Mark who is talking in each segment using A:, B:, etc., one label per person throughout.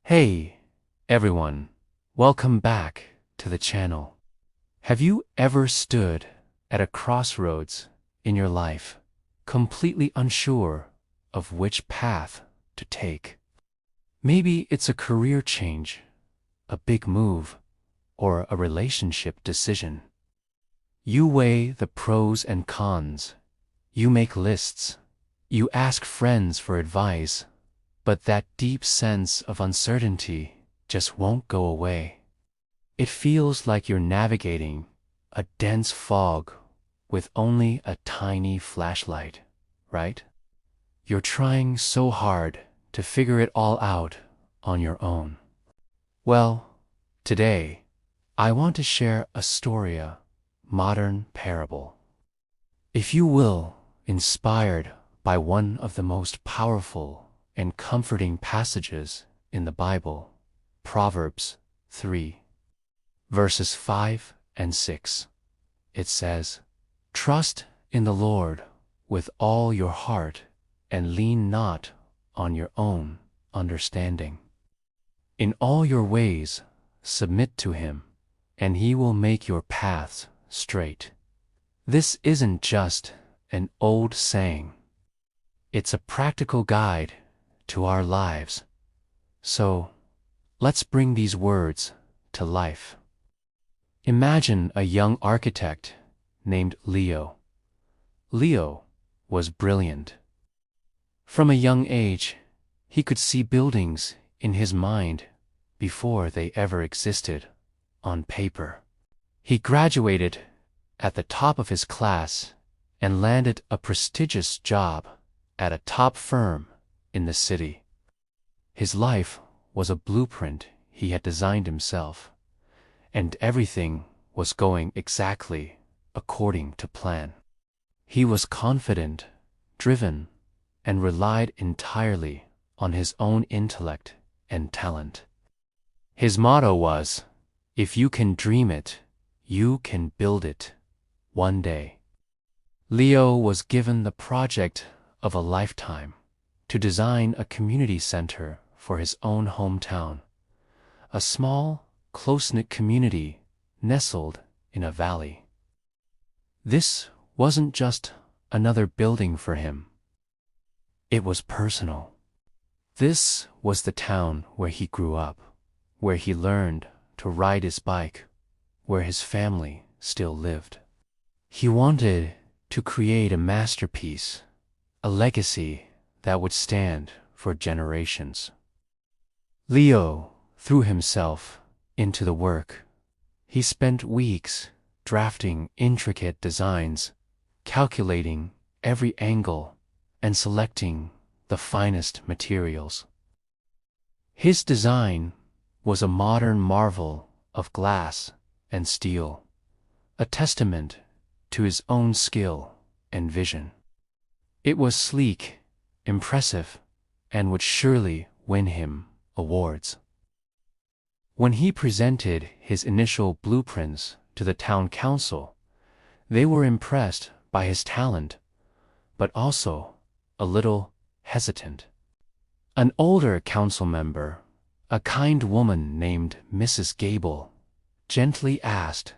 A: Hey, everyone, welcome back to the channel. Have you ever stood at a crossroads in your life, completely unsure of which path to take? Maybe it's a career change, a big move, or a relationship decision. You weigh the pros and cons, you make lists, you ask friends for advice, but that deep sense of uncertainty just won't go away. It feels like you're navigating a dense fog with only a tiny flashlight, right? You're trying so hard to figure it all out on your own. Well, today, I want to share a story, a modern parable. If you will, inspired by one of the most powerful and comforting passages in the Bible, Proverbs 3, verses 5 and 6. It says, "Trust in the Lord with all your heart and lean not on your own understanding. In all your ways submit to him, and he will make your paths straight." This isn't just an old saying. It's a practical guide to our lives. So, let's bring these words to life. Imagine a young architect named Leo. Leo was brilliant. From a young age, he could see buildings in his mind before they ever existed on paper. He graduated at the top of his class and landed a prestigious job at a top firm in the city. His life was a blueprint he had designed himself, and everything was going exactly according to plan. He was confident, driven, and relied entirely on his own intellect and talent. His motto was, "If you can dream it, you can build it one day." Leo was given the project of a lifetime to design a community center for his own hometown, a small, close-knit community nestled in a valley. This wasn't just another building for him. It was personal. This was the town where he grew up, where he learned to ride his bike, where his family still lived. He wanted to create a masterpiece, a legacy that would stand for generations. Leo threw himself into the work. He spent weeks drafting intricate designs, calculating every angle, and selecting the finest materials. His design was a modern marvel of glass and steel, a testament to his own skill and vision. It was sleek, impressive, and would surely win him awards. When he presented his initial blueprints to the town council, they were impressed by his talent, but also a little hesitant. An older council member, a kind woman named Mrs. Gable, gently asked,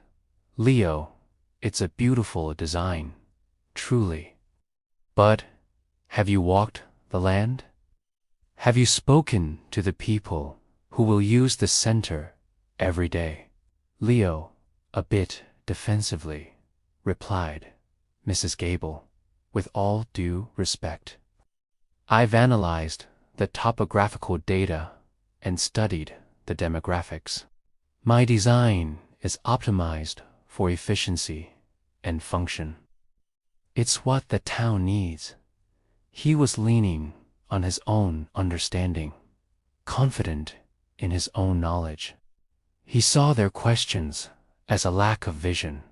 A: "Leo, it's a beautiful design, truly. But have you walked the land? Have you spoken to the people who will use the center every day?" Leo, a bit defensively, replied, "Mrs. Gable, with all due respect, I've analyzed the topographical data and studied the demographics. My design is optimized for efficiency and function. It's what the town needs." He was leaning on his own understanding, confident in his own knowledge. He saw their questions as a lack of vision,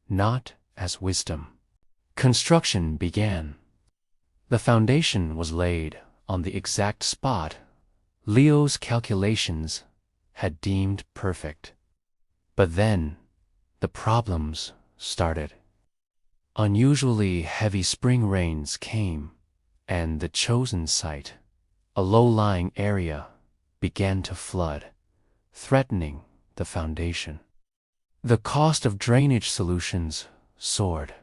A: not as wisdom. Construction began. The foundation was laid on the exact spot Leo's calculations had deemed perfect. But then the problems started. Unusually heavy spring rains came, and the chosen site, a low-lying area, began to flood, threatening the foundation. The cost of drainage solutions soared.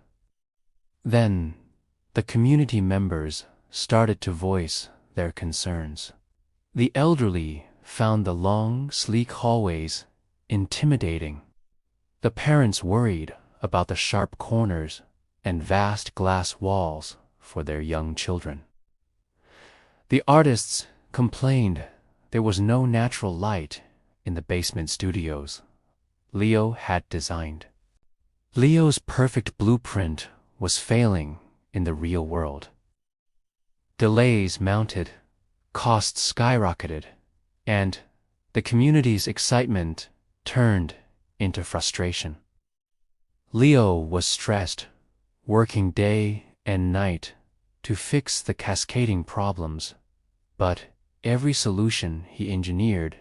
A: Then, the community members started to voice their concerns. The elderly found the long, sleek hallways intimidating. The parents worried about the sharp corners and vast glass walls for their young children. The artists complained there was no natural light in the basement studios Leo had designed. Leo's perfect blueprint was failing in the real world. Delays mounted, costs skyrocketed, and the community's excitement turned into frustration. Leo was stressed, working day and night to fix the cascading problems, but every solution he engineered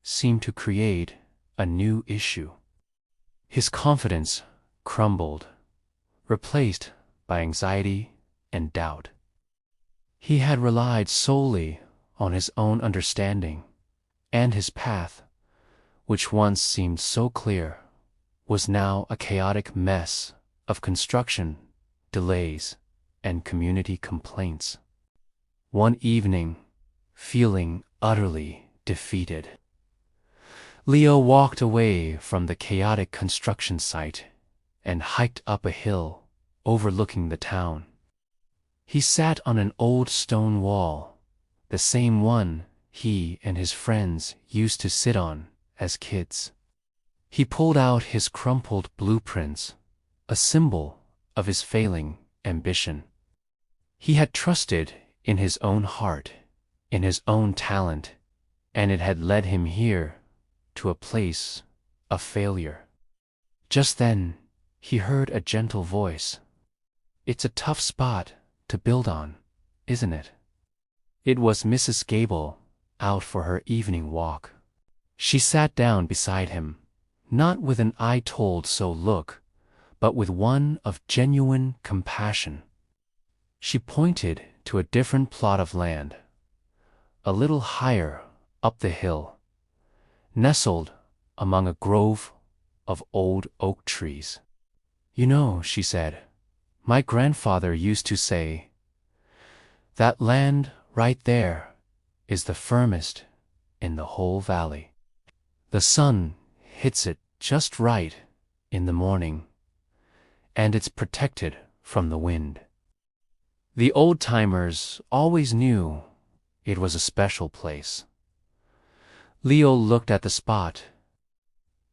A: seemed to create a new issue. His confidence crumbled, replaced by anxiety and doubt. He had relied solely on his own understanding, and his path, which once seemed so clear, was now a chaotic mess of construction, delays, and community complaints. One evening, feeling utterly defeated, Leo walked away from the chaotic construction site and hiked up a hill overlooking the town. He sat on an old stone wall, the same one he and his friends used to sit on as kids. He pulled out his crumpled blueprints, a symbol of his failing ambition. He had trusted in his own heart, in his own talent, and it had led him here to a place of failure. Just then, he heard a gentle voice. "It's a tough spot to build on, isn't it?" It was Mrs. Gable, out for her evening walk. She sat down beside him, not with an "I-told-so" look, but with one of genuine compassion. She pointed to a different plot of land, a little higher up the hill, nestled among a grove of old oak trees. "You know," she said, "my grandfather used to say, that land right there is the firmest in the whole valley. The sun hits it just right in the morning, and it's protected from the wind." The old-timers always knew it was a special place. Leo looked at the spot.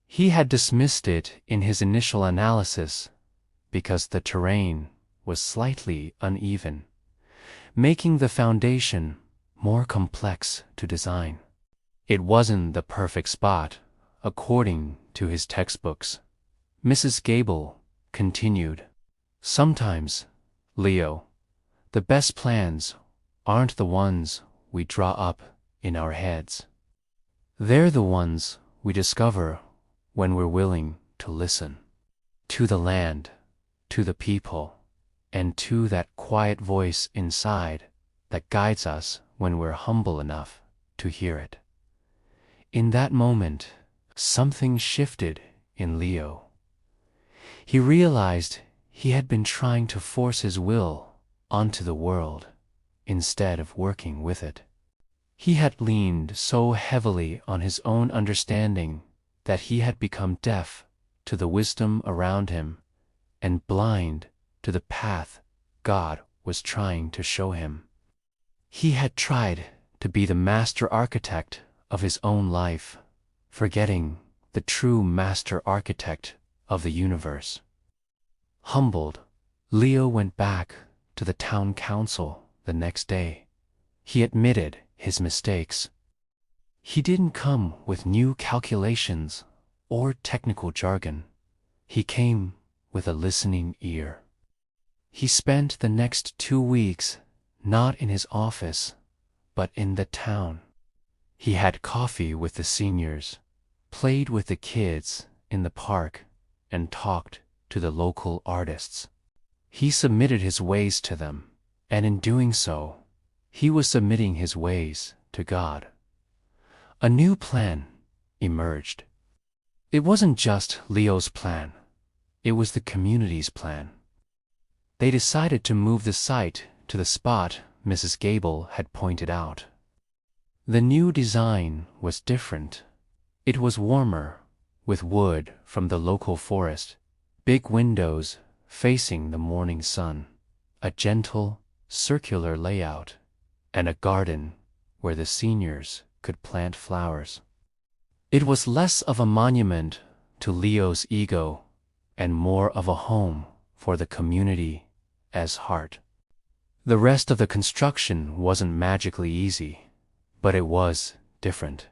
A: He had dismissed it in his initial analysis because the terrain was slightly uneven, making the foundation more complex to design. It wasn't the perfect spot, according to his textbooks. Mrs. Gable continued, "Sometimes, Leo, the best plans aren't the ones we draw up in our heads. They're the ones we discover when we're willing to listen. To the land, to the people, and to that quiet voice inside that guides us when we're humble enough to hear it." In that moment, something shifted in Leo. He realized he had been trying to force his will onto the world instead of working with it. He had leaned so heavily on his own understanding that he had become deaf to the wisdom around him and blind to the path God was trying to show him. He had tried to be the master architect of his own life, forgetting the true master architect of the universe. Humbled, Leo went back to the town council the next day. He admitted his mistakes. He didn't come with new calculations or technical jargon. He came with a listening ear. He spent the next 2 weeks not in his office, but in the town. He had coffee with the seniors, played with the kids in the park, and talked to the local artists. He submitted his ways to them, and in doing so, he was submitting his ways to God. a new plan emerged. It wasn't just Leo's plan, it was the community's plan. They decided to move the site to the spot Mrs. Gable had pointed out. The new design was different. It was warmer, with wood from the local forest, big windows facing the morning sun, a gentle, circular layout, and a garden where the seniors could plant flowers. It was less of a monument to Leo's ego and more of a home for the community as heart. The rest of the construction wasn't magically easy, but it was different.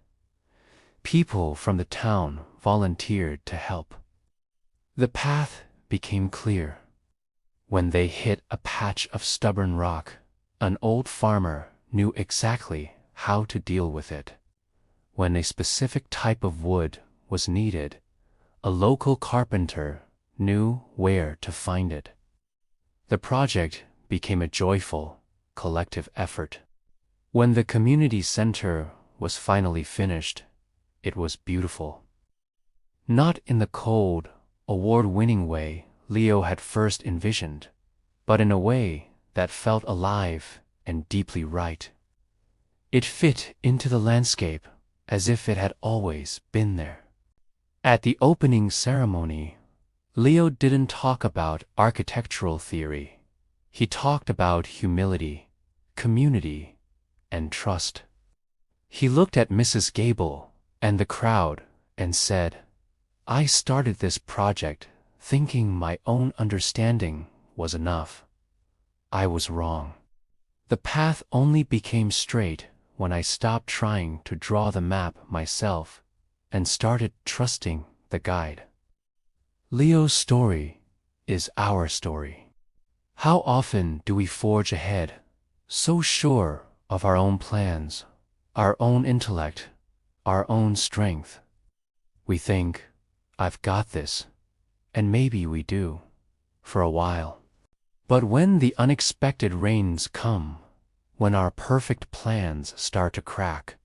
A: People from the town volunteered to help. The path became clear. When they hit a patch of stubborn rock, an old farmer knew exactly how to deal with it. When a specific type of wood was needed, a local carpenter knew where to find it. The project became a joyful, collective effort. When the community center was finally finished, it was beautiful. Not in the cold, award-winning way Leo had first envisioned, but in a way that felt alive and deeply right. It fit into the landscape as if it had always been there. At the opening ceremony, Leo didn't talk about architectural theory. He talked about humility, community, and trust. He looked at Mrs. Gable and the crowd and said, "I started this project thinking my own understanding was enough. I was wrong. The path only became straight when I stopped trying to draw the map myself and started trusting the guide." Leo's story is our story. How often do we forge ahead, so sure of our own plans, our own intellect, our own strength? We think, "I've got this," and maybe we do, for a while. But when the unexpected rains come, when our perfect plans start to crack,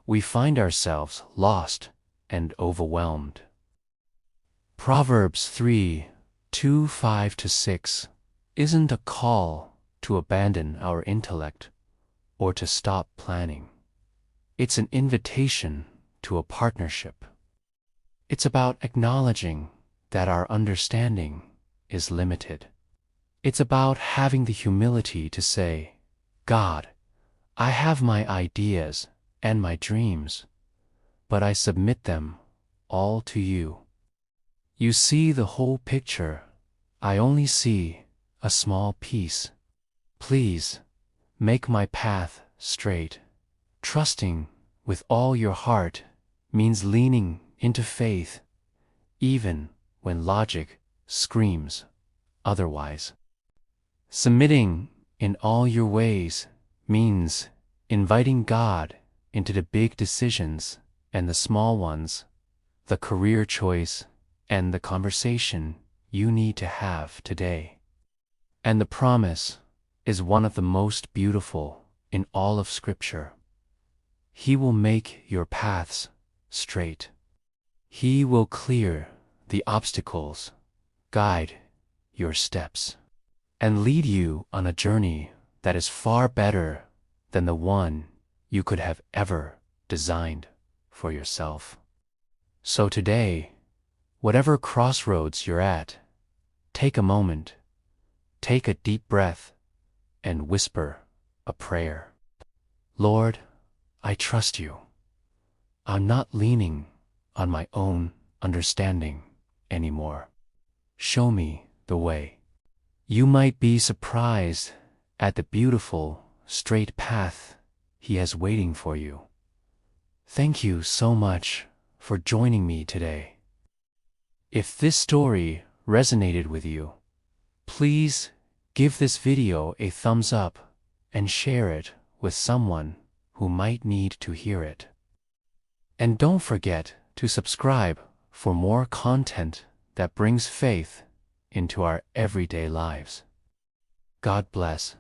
A: we find ourselves lost and overwhelmed. Proverbs 3:5-6 isn't a call to abandon our intellect or to stop planning. It's an invitation to a partnership. It's about acknowledging that our understanding is limited. It's about having the humility to say, "God, I have my ideas and my dreams, but I submit them all to you. You see the whole picture. I only see a small piece. Please, make my path straight." Trusting with all your heart means leaning into faith, even when logic screams otherwise. Submitting in all your ways means inviting God into the big decisions and the small ones, the career choice and the conversation you need to have today. And the promise is one of the most beautiful in all of Scripture. He will make your paths straight. He will clear the obstacles, guide your steps, and lead you on a journey that is far better than the one you could have ever designed for yourself. So today, whatever crossroads you're at, take a moment, take a deep breath, and whisper a prayer. Lord, I trust you. I'm not leaning on my own understanding anymore. Show me the way. You might be surprised at the beautiful, straight path He has waiting for you. Thank you so much for joining me today. If this story resonated with you, please give this video a thumbs up and share it with someone who might need to hear it. And don't forget to subscribe for more content that brings faith into our everyday lives. God bless.